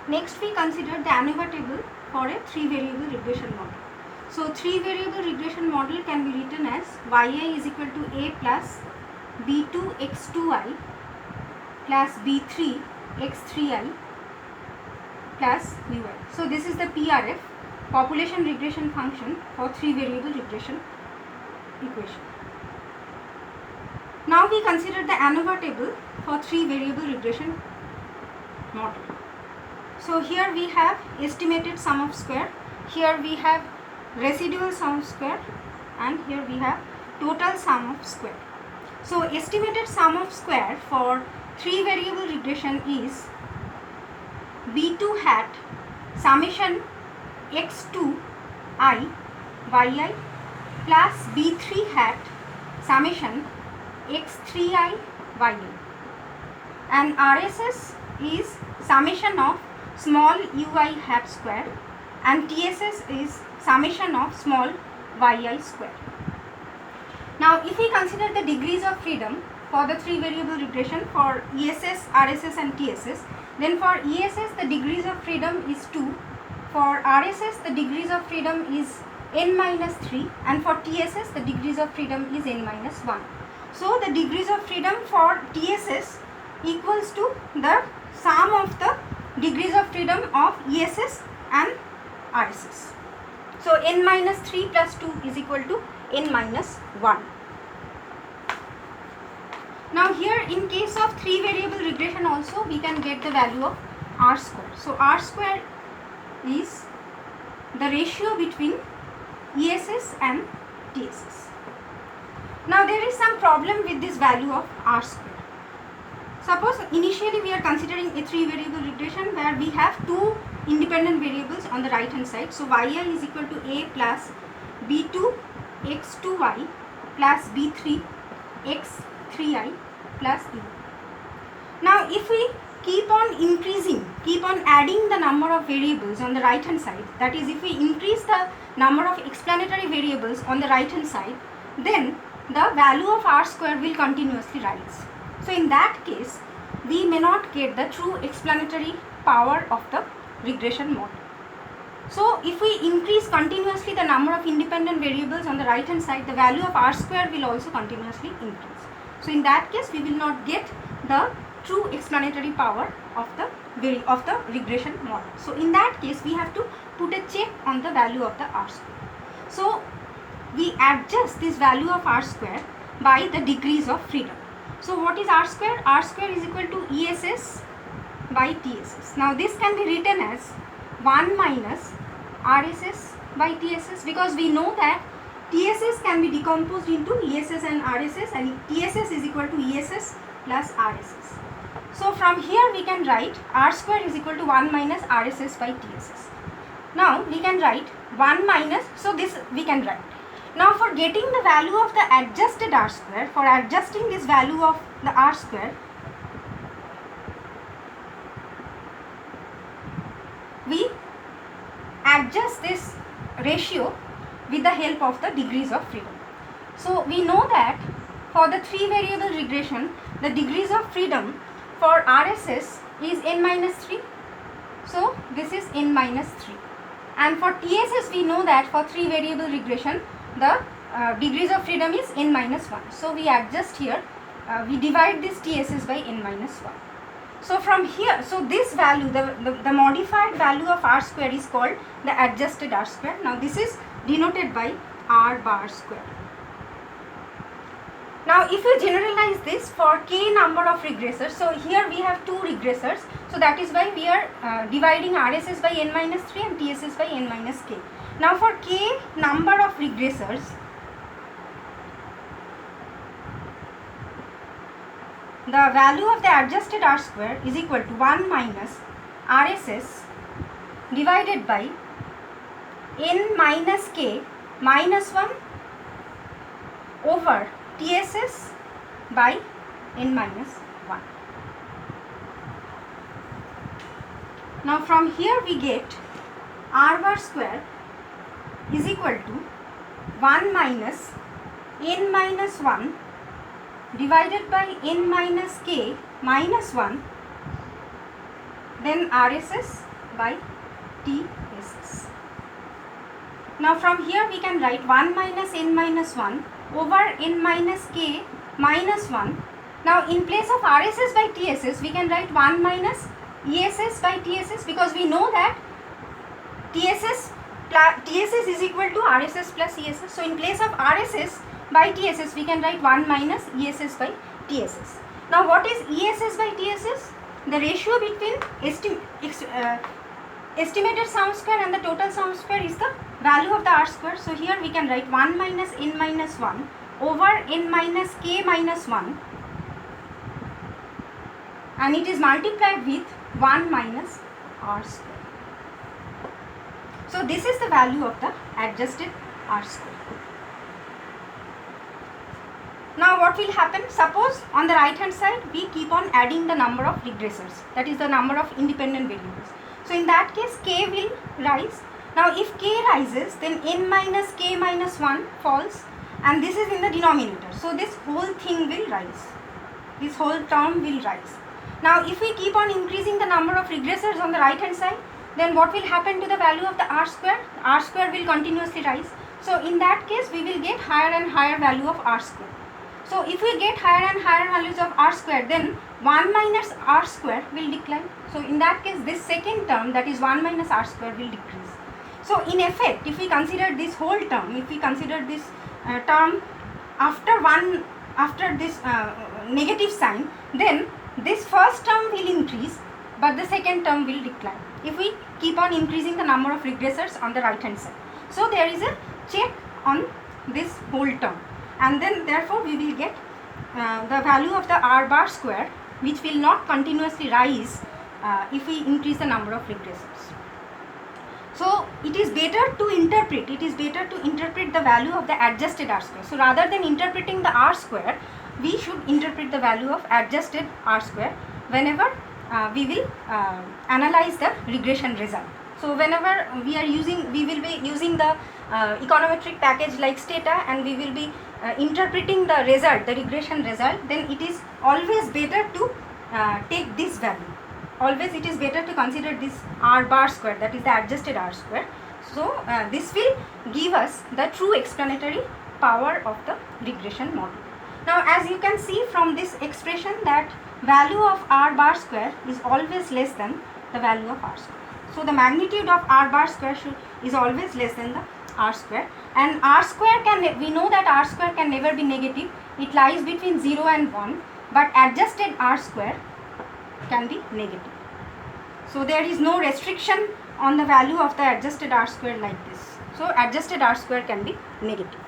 Next we consider the ANOVA table for a 3-variable regression model. So 3-variable regression model can be written as yi is equal to a plus b2 x2i plus b3 x3i plus ui. So this is the PRF, population regression function for 3-variable regression equation. Now we consider the ANOVA table for 3-variable regression model. So here we have estimated sum of square, here we have residual sum of square, and here we have total sum of square. So estimated sum of square for 3-variable regression is b2 hat summation x2 I yi plus b3 hat summation x3i yi, and RSS is summation of small ui hat square, and TSS is summation of small yi square. Now if we consider the degrees of freedom for the 3-variable regression for ESS, RSS and TSS, then for ESS the degrees of freedom is 2, for RSS the degrees of freedom is n minus 3, and for TSS the degrees of freedom is n minus 1. So the degrees of freedom for TSS equals to the sum of the degrees of freedom of ESS and RSS. So n minus 3 plus 2 is equal to n minus 1. Now here in case of 3-variable regression also we can get the value of R square. So R square is the ratio between ESS and TSS. Now there is some problem with this value of R square. Suppose initially we are considering a 3-variable regression where we have two independent variables on the right hand side. So yi is equal to a plus b2 x2y plus b3 x3i plus e. Now if we keep on adding the number of variables on the right hand side, that is if we increase the number of explanatory variables on the right hand side, then the value of R square will continuously rise. So in that case we may not get the true explanatory power of the regression model. So if we increase continuously the number of independent variables on the right hand side, the value of R square will also continuously increase. So in that case we will not get the true explanatory power of the regression model. So in that case we have to put a check on the value of the R square. So we adjust this value of R square by the degrees of freedom. So what is R square? R square is equal to ESS by TSS. Now this can be written as 1 minus RSS by TSS, because we know that TSS can be decomposed into ESS and RSS, and TSS is equal to ESS plus RSS. So from here we can write R square is equal to 1 minus RSS by TSS. Now we can write 1 minus, so this we can write. Now for getting the value of the adjusted R square, for adjusting this value of the R square, we adjust this ratio with the help of the degrees of freedom. So we know that for the 3-variable regression, the degrees of freedom for RSS is n minus 3. So this is n minus 3. And for TSS we know that for 3-variable regression the degrees of freedom is n minus 1. So we adjust here, we divide this TSS by n minus 1. So from here, so this value, the modified value of R square is called the adjusted R square. Now this is denoted by R bar square. Now if you generalize this for k number of regressors, so here we have 2 regressors, so that is why we are dividing RSS by n minus 3 and TSS by n minus k. Now for k number of regressors, the value of the adjusted R square is equal to 1 minus RSS divided by n minus k minus 1 over TSS by n minus 1. Now from here we get R bar square is equal to 1 minus n minus 1 divided by n minus k minus 1, then RSS by TSS. Now from here we can write 1 minus n minus 1 over n minus k minus 1. Now in place of RSS by TSS we can write 1 minus ESS by TSS, because we know that TSS is equal to RSS plus ESS. So in place of RSS by TSS we can write 1 minus ESS by TSS. Now what is ESS by TSS? The ratio between estimated sum square and the total sum square is the value of the R square. So here we can write 1 minus n minus 1 over n minus k minus 1, and it is multiplied with 1 minus R square. So this is the value of the adjusted R square. Now what will happen? Suppose on the right hand side we keep on adding the number of regressors, that is the number of independent variables. So in that case k will rise. Now if k rises, then n minus k minus 1 falls, and this is in the denominator. So this whole thing will rise. This whole term will rise. Now if we keep on increasing the number of regressors on the right hand side, then what will happen to the value of the R square? R square will continuously rise. So in that case we will get higher and higher value of R square. So if we get higher and higher values of R square, then 1 minus R square will decline. So in that case this second term, that is 1 minus R square, will decrease. So in effect, if we consider this whole term, if we consider this term after this negative sign, then this first term will increase but the second term will decline if we keep on increasing the number of regressors on the right hand side. So there is a check on this whole term, and then therefore we will get the value of the R bar square, which will not continuously rise if we increase the number of regressors. So it is better to interpret the value of the adjusted R square. So rather than interpreting the R square, we should interpret the value of adjusted R square whenever we will analyze the regression result. So whenever we will be using the econometric package like Stata, and we will be interpreting the result, the regression result, then it is always better to take this value. Always it is better to consider this R bar square, that is the adjusted R square. So this will give us the true explanatory power of the regression model. Now as you can see from this expression, that value of R bar square is always less than the value of R square. So the magnitude of R bar square is always less than the R square, and R square we know that R square can never be negative. It lies between 0 and 1, but adjusted R square can be negative. So there is no restriction on the value of the adjusted R square like this. So adjusted R square can be negative.